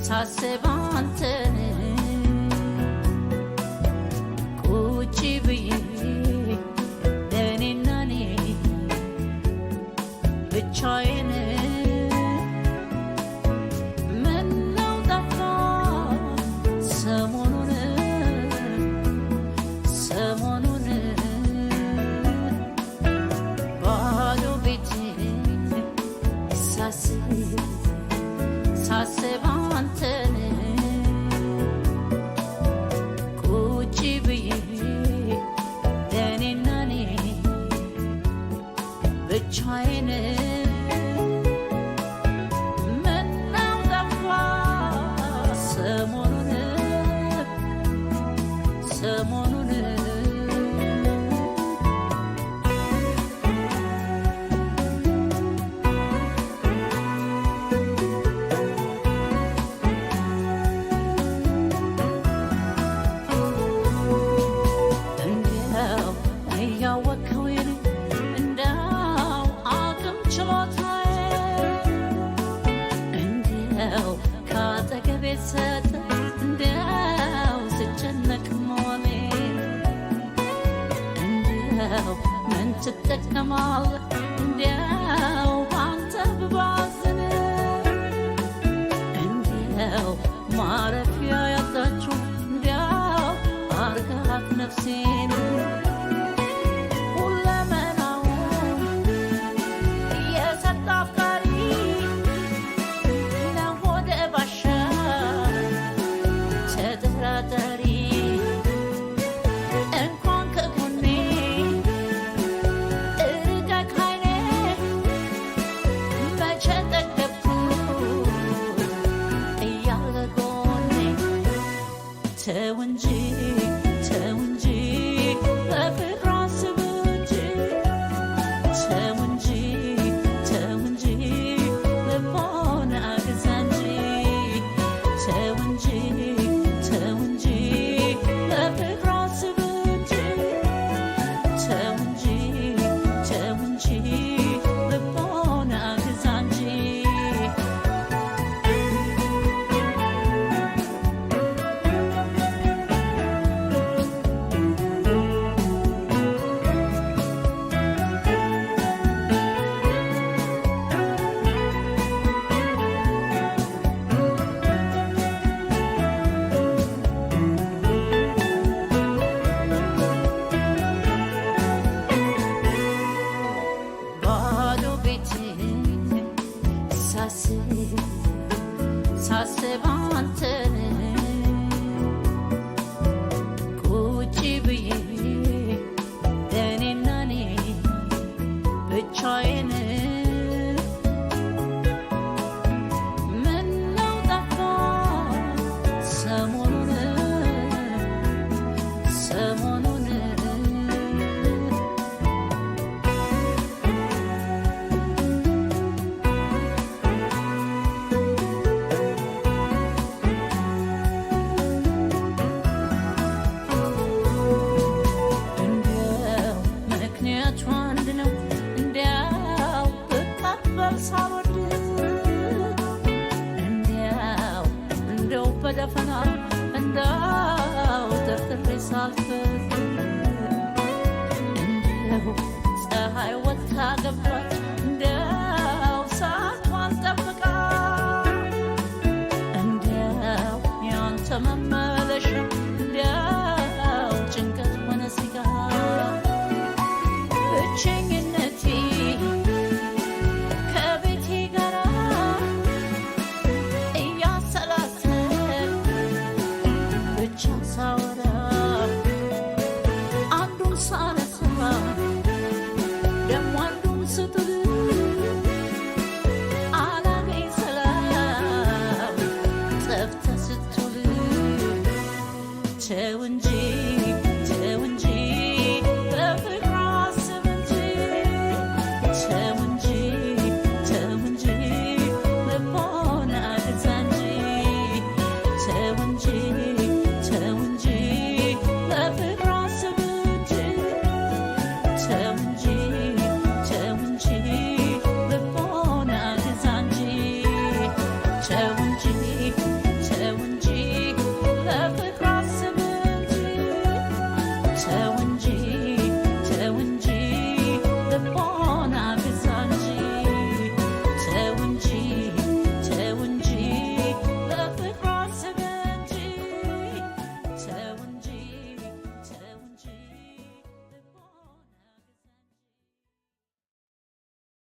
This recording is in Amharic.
ሳስብ አንተን ቁጭ ብዬ ለእኔና እኔ ብቻዬን ምነው ጠፋ ሰሞኑን ባዶ ቤቴን ሳስብ አንተን ቁጭ ብዬ ለእኔና እኔ ብቻዬን ምነው ጠፋ ሰሞኑን እያወቅኸው የኔ እንደው አቅም ችሎታዬ እንደው ከአጠገቤ ሰጠ እንደው ስጨነቅ መዋሌ እንደው ምን ትጠቀማለህ እንደው በአንተ ብባዝን እንደው ማረፊያ ያጣችሁ እንደው አርጋት ነፍሴን እንኳን ከጎኔ እርቀህ ከዓይኔ መቼ ጠገብኩ እያለ ጎኔ ተው እንጂ ለፍቅር አስብ እንጂ ተው እንጂ ልቦና ግዛ እንጂ ተው እንጂ ለፍቅር አስብ እንጂ ተው እንጂ ልቦና ግዛ እንጂ ሳስብ አንተን ቁጭ ብዬ ለእኔና እኔ ብቻዬን ምነው ጠፋ ሰሞኑን አንድ ነው እንዲያው ብቀበል ሳልወድ እንደው በደፈና እንደው ጠርጥሬ ሳልፈርድ እንደው ፀሐይ ወጥታ ገባች እንደው ሰዓቷን ጠብቃ እንደው ያንተ መመለሻ እንደው ጭንቀት ሆነ ሲጋ ብቸኝነቴ ከቤቴ ጋራ እያሰላሰል ብቻ ሳወራ አንዱን ሳነሳ ደሞ አንዱን ስትል ተው